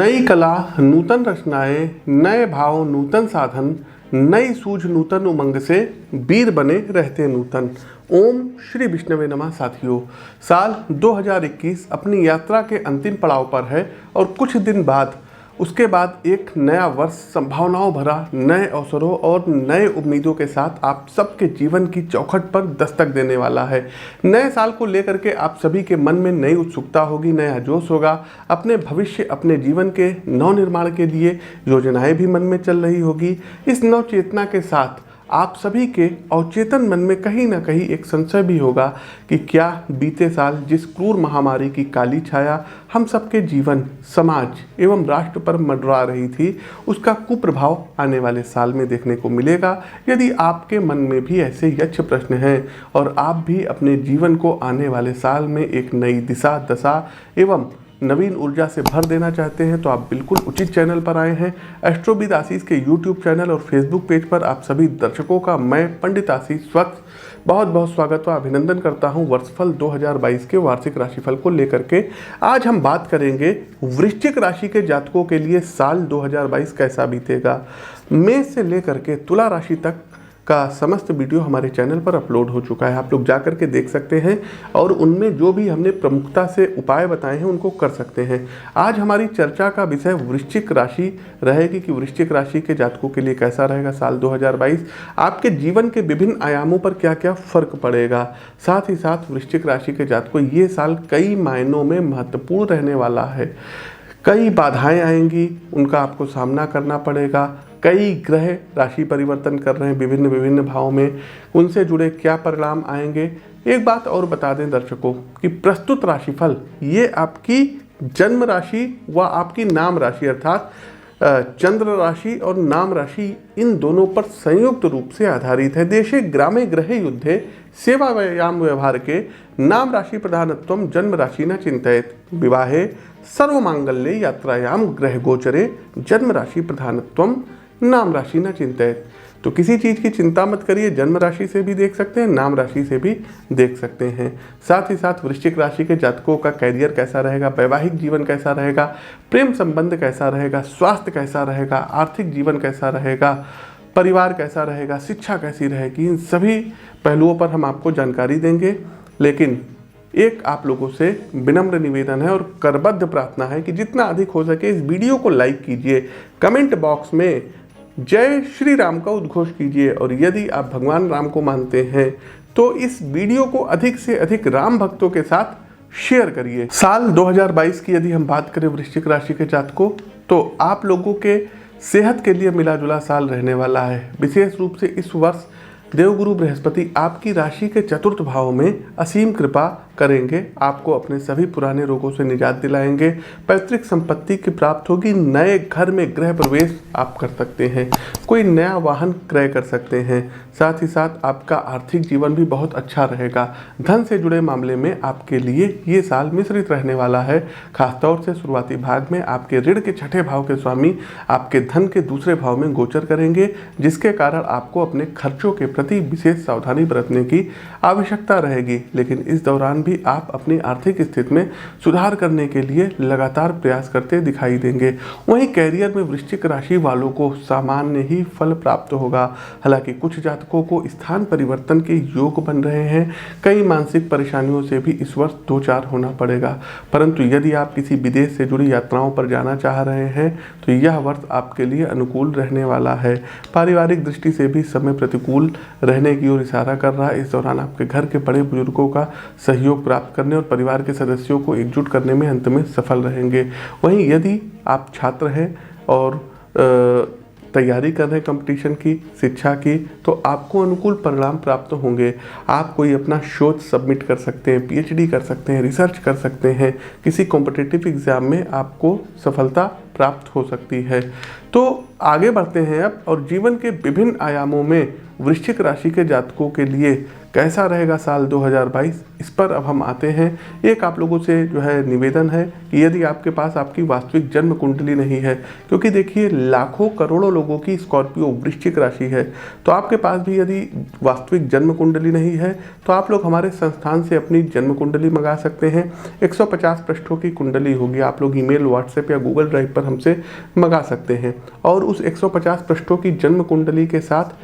नई कला नूतन रचनाएं, नए भाव नूतन साधन, नई सूझ नूतन उमंग से वीर बने रहते नूतन। ओम श्री विष्णवे नमः। साथियों, साल 2021 अपनी यात्रा के अंतिम पड़ाव पर है और कुछ दिन बाद उसके बाद एक नया वर्ष संभावनाओं भरा नए अवसरों और नए उम्मीदों के साथ आप सबके जीवन की चौखट पर दस्तक देने वाला है। नए साल को लेकर के आप सभी के मन में नई उत्सुकता होगी, नया जोश होगा। अपने भविष्य, अपने जीवन के नवनिर्माण के लिए योजनाएं भी मन में चल रही होगी। इस नव चेतना के साथ आप सभी के अवचेतन मन में कहीं ना कहीं एक संशय भी होगा कि क्या बीते साल जिस क्रूर महामारी की काली छाया हम सबके जीवन, समाज एवं राष्ट्र पर मंडरा रही थी, उसका कुप्रभाव आने वाले साल में देखने को मिलेगा। यदि आपके मन में भी ऐसे यक्ष प्रश्न हैं और आप भी अपने जीवन को आने वाले साल में एक नई दिशा, दशा एवं नवीन ऊर्जा से भर देना चाहते हैं, तो आप बिल्कुल उचित चैनल पर आए हैं। एस्ट्रोविद आशीष के यूट्यूब चैनल और फेसबुक पेज पर आप सभी दर्शकों का मैं पंडित आशीष स्वत बहुत बहुत स्वागत व अभिनंदन करता हूं। वर्षफल 2022 के वार्षिक राशिफल को लेकर के आज हम बात करेंगे वृश्चिक राशि के जातकों के लिए साल 2022 कैसा बीतेगा। मेष से लेकर के तुला राशि तक का समस्त वीडियो हमारे चैनल पर अपलोड हो चुका है, आप लोग जा करके देख सकते हैं और उनमें जो भी हमने प्रमुखता से उपाय बताए हैं उनको कर सकते हैं। आज हमारी चर्चा का विषय वृश्चिक राशि रहेगी कि वृश्चिक राशि के जातकों के लिए कैसा रहेगा साल 2022, आपके जीवन के विभिन्न आयामों पर क्या क्या फर्क पड़ेगा। साथ ही साथ वृश्चिक राशि के जातकों ये साल कई मायनों में महत्वपूर्ण रहने वाला है। कई बाधाएं आएंगी, उनका आपको सामना करना पड़ेगा। कई ग्रह राशि परिवर्तन कर रहे हैं विभिन्न भावों में, उनसे जुड़े क्या परिणाम आएंगे। एक बात और बता दें दर्शकों कि प्रस्तुत राशिफल ये आपकी जन्म राशि व आपकी नाम राशि अर्थात चंद्र राशि और नाम राशि इन दोनों पर संयुक्त रूप से आधारित है। देशे ग्रामे ग्रहे युद्धे सेवा व्यायाम व्यवहार के नाम राशि प्रधानत्वम जन्म राशि न चिंतित विवाहे सर्वमांगल्ये यात्रायाम ग्रह गोचरे जन्म राशि प्रधानत्वम नाम राशि न चिंतित। तो किसी चीज़ की चिंता मत करिए, जन्म राशि से भी देख सकते हैं, नाम राशि से भी देख सकते हैं। साथ ही साथ वृश्चिक राशि के जातकों का कैरियर कैसा रहेगा, वैवाहिक जीवन कैसा रहेगा, प्रेम संबंध कैसा रहेगा, स्वास्थ्य कैसा रहेगा, आर्थिक जीवन कैसा रहेगा, परिवार कैसा रहेगा, शिक्षा कैसी रहेगी, इन सभी पहलुओं पर हम आपको जानकारी देंगे। लेकिन एक आप लोगों से विनम्र निवेदन है और करबद्ध प्रार्थना है कि जितना अधिक हो सके इस वीडियो को लाइक कीजिए, कमेंट बॉक्स में जय श्री राम का उद्घोष कीजिए और यदि आप भगवान राम को मानते हैं तो इस वीडियो को अधिक से अधिक राम भक्तों के साथ शेयर करिए। साल 2022 की यदि हम बात करें वृश्चिक राशि के जातकों, तो आप लोगों के सेहत के लिए मिला जुला साल रहने वाला है। विशेष रूप से इस वर्ष देवगुरु बृहस्पति आपकी राशि के चतुर्थ भाव में असीम कृपा करेंगे, आपको अपने सभी पुराने रोगों से निजात दिलाएंगे। पैतृक संपत्ति की प्राप्त होगी, नए घर में गृह प्रवेश आप कर सकते हैं, कोई नया वाहन क्रय कर सकते हैं। साथ ही साथ आपका आर्थिक जीवन भी बहुत अच्छा रहेगा। धन से जुड़े मामले में आपके लिए ये साल मिश्रित रहने वाला है। खासतौर से शुरुआती भाग में आपके ऋण के छठे भाव के स्वामी आपके धन के दूसरे भाव में गोचर करेंगे, जिसके कारण आपको अपने खर्चों के प्रति विशेष सावधानी बरतने की आवश्यकता रहेगी। लेकिन इस दौरान भी आप अपनी आर्थिक स्थिति में सुधार करने के लिए लगातार प्रयास करते दिखाई देंगे। वहीं कैरियर में वृश्चिक राशि वालों को सामान्य ही फल प्राप्त होगा। हालांकि कुछ जातकों को स्थान परिवर्तन के योग बन रहे हैं, कई मानसिक परेशानियों से भी इस वर्ष दो चार होना पड़ेगा। परंतु यदि आप किसी विदेश से जुड़ी यात्राओं पर जाना चाह रहे हैं तो यह वर्ष आपके लिए अनुकूल रहने वाला है। पारिवारिक दृष्टि से भी समय प्रतिकूल रहने की ओर इशारा कर रहा है। इस दौरान आपके घर के बड़े बुजुर्गों का सहयोग प्राप्त करने और परिवार के सदस्यों को एकजुट करने में अंत में सफल रहेंगे। वहीं यदि आप छात्र हैं और तैयारी कर रहे हैं कंपटीशन की, शिक्षा की, तो आपको अनुकूल परिणाम प्राप्त होंगे। आप कोई अपना शोध सबमिट कर सकते हैं, पीएचडी कर सकते हैं, रिसर्च कर सकते हैं, किसी कॉम्पिटिटिव एग्जाम में आपको सफलता प्राप्त हो सकती है। तो आगे बढ़ते हैं अब और जीवन के विभिन्न आयामों में वृश्चिक राशि के जातकों के लिए कैसा रहेगा साल 2022, इस पर अब हम आते हैं। एक आप लोगों से जो है निवेदन है कि यदि आपके पास आपकी वास्तविक जन्म कुंडली नहीं है, क्योंकि देखिए लाखों करोड़ों लोगों की स्कॉर्पियो वृश्चिक राशि है, तो आपके पास भी यदि वास्तविक जन्म कुंडली नहीं है तो आप लोग हमारे संस्थान से अपनी जन्म कुंडली मंगा सकते हैं। 150 पृष्ठों की कुंडली होगी, आप लोग ईमेल, व्हाट्सएप या गूगल ड्राइव पर हमसे मंगा सकते हैं और उस 150 पृष्ठों की जन्म कुंडली के साथ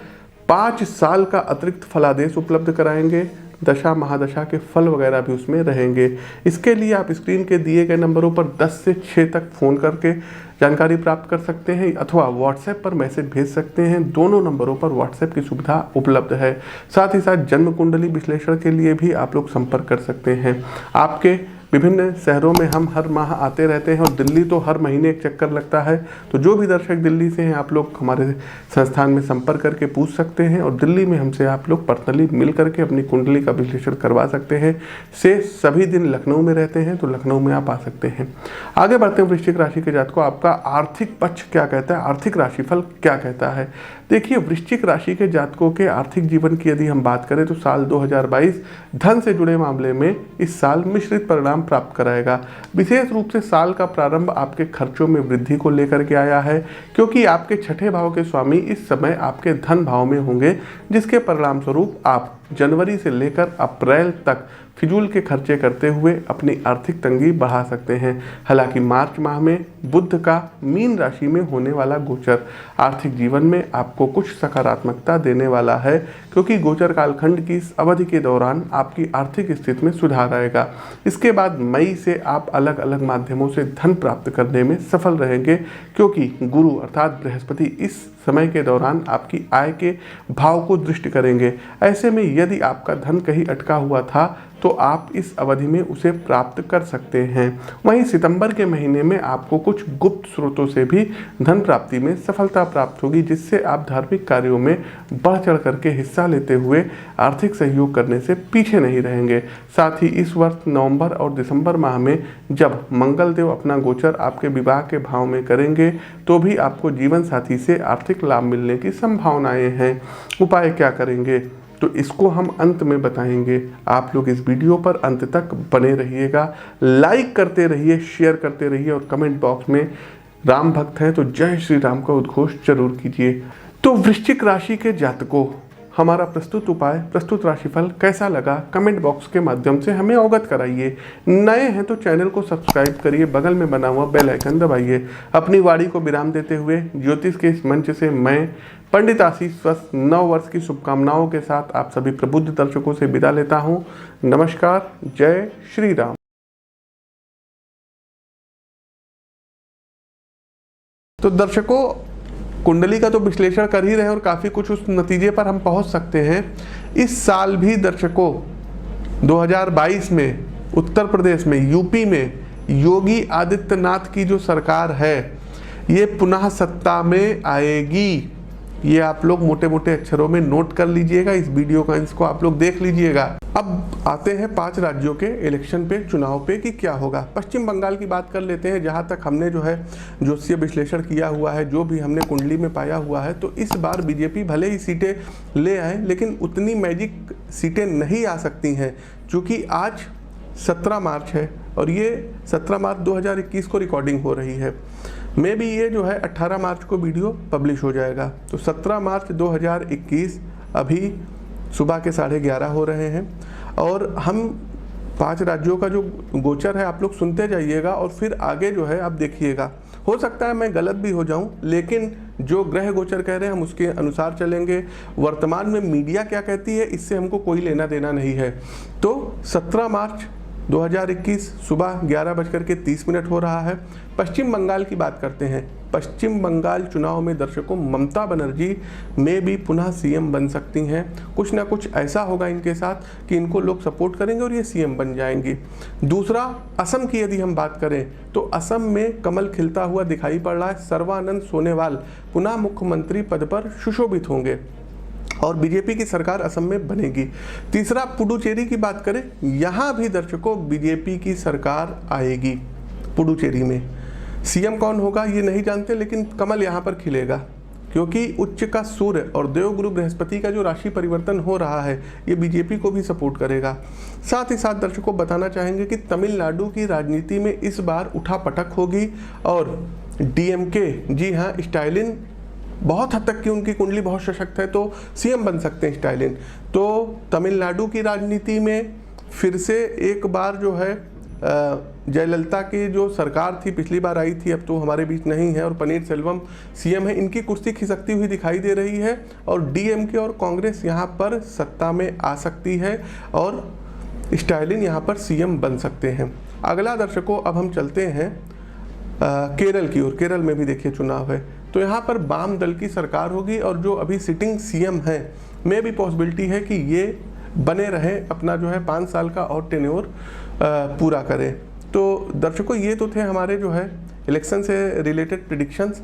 5 साल का अतिरिक्त फलादेश उपलब्ध कराएंगे। दशा महादशा के फल वगैरह भी उसमें रहेंगे। इसके लिए आप स्क्रीन के दिए गए नंबरों पर 10 से 6 तक फ़ोन करके जानकारी प्राप्त कर सकते हैं अथवा व्हाट्सएप पर मैसेज भेज सकते हैं। दोनों नंबरों पर व्हाट्सएप की सुविधा उपलब्ध है। साथ ही साथ जन्म कुंडली विश्लेषण के लिए भी आप लोग संपर्क कर सकते हैं। आपके विभिन्न शहरों में हम हर माह आते रहते हैं और दिल्ली तो हर महीने एक चक्कर लगता है। तो जो भी दर्शक दिल्ली से हैं आप लोग हमारे संस्थान में संपर्क करके पूछ सकते हैं और दिल्ली में हमसे आप लोग पर्सनली मिल करके अपनी कुंडली का विश्लेषण करवा सकते हैं। से सभी दिन लखनऊ में रहते हैं तो लखनऊ में आप आ सकते हैं। आगे बढ़ते हैं वृश्चिक राशि के जातकों, आपका आर्थिक पक्ष क्या कहता है, आर्थिक राशिफल क्या कहता है। देखिए वृश्चिक राशि के जातकों के आर्थिक जीवन की यदि हम बात करें तो साल 2022 धन से जुड़े मामले में इस साल मिश्रित परिणाम प्राप्त कराएगा। विशेष रूप से साल का प्रारंभ आपके खर्चों में वृद्धि को लेकर के आया है, क्योंकि आपके छठे भाव के स्वामी इस समय आपके धन भाव में होंगे, जिसके परिणाम स्वरूप आप जनवरी से लेकर अप्रैल तक फिजूल के खर्चे करते हुए अपनी आर्थिक तंगी बढ़ा सकते हैं। हालांकि मार्च माह में बुध का मीन राशि में होने वाला गोचर आर्थिक जीवन में आपको कुछ सकारात्मकता देने वाला है, क्योंकि गोचर कालखंड की इस अवधि के दौरान आपकी आर्थिक स्थिति में सुधार आएगा। इसके बाद मई से आप अलग अलग माध्यमों से धन प्राप्त करने में सफल रहेंगे, क्योंकि गुरु अर्थात बृहस्पति इस समय के दौरान आपकी आय के भाव को दृष्टि करेंगे। ऐसे में यदि आपका धन कहीं अटका हुआ था तो आप इस अवधि में उसे प्राप्त कर सकते हैं। वहीं सितंबर के महीने में आपको कुछ गुप्त स्रोतों से भी धन प्राप्ति में सफलता प्राप्त होगी, जिससे आप धार्मिक कार्यों में बढ़ चढ़ करके हिस्सा लेते हुए आर्थिक सहयोग करने से पीछे नहीं रहेंगे। साथ ही इस वर्ष नवंबर और दिसंबर माह में जब मंगल देव अपना गोचर आपके विवाह के भाव में करेंगे तो भी आपको जीवन साथी से आर्थिक लाभ मिलने की संभावनाएं हैं। उपाय क्या करेंगे तो इसको हम अंत में बताएंगे। आप लोग इस वीडियो पर अंत तक बने रहिएगा, लाइक करते रहिए, शेयर करते रहिए और कमेंट बॉक्स में राम भक्त हैं तो जय श्री राम का उद्घोष जरूर कीजिए। तो वृश्चिक राशि के जातकों, हमारा प्रस्तुत उपाय, प्रस्तुत राशिफल कैसा लगा कमेंट बॉक्स के माध्यम से हमें अवगत कराइए। नए हैं तो चैनल को सब्सक्राइब करिए, बगल में बना हुआ बेल आइकन दबाइए। अपनी वाणी को विराम देते हुए ज्योतिष के इस मंच से मैं पंडित आशीष स्वस्थ 9 वर्ष की शुभकामनाओं के साथ आप सभी प्रबुद्ध दर्शकों से विदा लेता हूँ। नमस्कार, जय श्री राम। तो दर्शकों, कुंडली का तो विश्लेषण कर ही रहे हैं और काफ़ी कुछ उस नतीजे पर हम पहुंच सकते हैं। इस साल भी दर्शकों 2022 में उत्तर प्रदेश में, यूपी में योगी आदित्यनाथ की जो सरकार है ये पुनः सत्ता में आएगी। ये आप लोग मोटे मोटे अक्षरों में नोट कर लीजिएगा, इस वीडियो का इसको आप लोग देख लीजिएगा। अब आते हैं 5 राज्यों के इलेक्शन पे, चुनाव पे कि क्या होगा। पश्चिम बंगाल की बात कर लेते हैं, जहां तक हमने जो है ज्योतिषीय विश्लेषण किया हुआ है, जो भी हमने कुंडली में पाया हुआ है, तो इस बार बीजेपी भले ही सीटें ले आए लेकिन उतनी मैजिक सीटें नहीं आ सकती हैं, क्योंकि आज 17 मार्च है और ये 17 मार्च 2021 को रिकॉर्डिंग हो रही है। में भी ये जो है 18 मार्च को वीडियो पब्लिश हो जाएगा। तो 17 मार्च 2021 अभी सुबह के 11:30 हो रहे हैं और हम 5 राज्यों का जो गोचर है आप लोग सुनते जाइएगा और फिर आगे जो है आप देखिएगा। हो सकता है मैं गलत भी हो जाऊं, लेकिन जो ग्रह गोचर कह रहे हैं हम उसके अनुसार चलेंगे। वर्तमान में मीडिया क्या कहती है इससे हमको कोई लेना देना नहीं है। तो 17 मार्च 2021 सुबह 11:30 हो रहा है। पश्चिम बंगाल की बात करते हैं। पश्चिम बंगाल चुनाव में दर्शकों ममता बनर्जी में भी पुनः सीएम बन सकती हैं। कुछ ना कुछ ऐसा होगा इनके साथ कि इनको लोग सपोर्ट करेंगे और ये सीएम बन जाएंगी। दूसरा, असम की यदि हम बात करें तो असम में कमल खिलता हुआ दिखाई पड़ रहा है। सर्बानंद सोनोवाल पुनः मुख्यमंत्री पद पर सुशोभित होंगे और बीजेपी की सरकार असम में बनेगी। तीसरा, पुडुचेरी की बात करें, यहाँ भी दर्शकों बीजेपी की सरकार आएगी। पुडुचेरी में सीएम कौन होगा ये नहीं जानते, लेकिन कमल यहाँ पर खिलेगा, क्योंकि उच्च का सूर्य और देवगुरु बृहस्पति का जो राशि परिवर्तन हो रहा है ये बीजेपी को भी सपोर्ट करेगा। साथ ही साथ दर्शकों बताना चाहेंगे कि तमिलनाडु की राजनीति में इस बार उठापटक होगी और डीएमके, जी हाँ, स्टालिन बहुत हद तक की उनकी कुंडली बहुत सशक्त है तो सीएम बन सकते हैं स्टालिन। तो तमिलनाडु की राजनीति में फिर से एक बार जो है जयललिता की जो सरकार थी, पिछली बार आई थी, अब तो हमारे बीच नहीं है, और पनीर सेल्वम सीएम है, इनकी कुर्सी खिसकती हुई दिखाई दे रही है और डीएमके और कांग्रेस यहाँ पर सत्ता में आ सकती है और स्टालिन यहाँ पर सीएम बन सकते हैं। अगला दर्शकों अब हम चलते हैं केरल की ओर। केरल में भी देखिए चुनाव है तो यहाँ पर वाम दल की सरकार होगी और जो अभी सिटिंग सीएम है में भी पॉसिबिलिटी है कि ये बने रहें, अपना जो है 5 साल का और टेन्योर पूरा करें। तो दर्शकों ये तो थे हमारे जो है इलेक्शन से रिलेटेड प्रेडिक्शंस।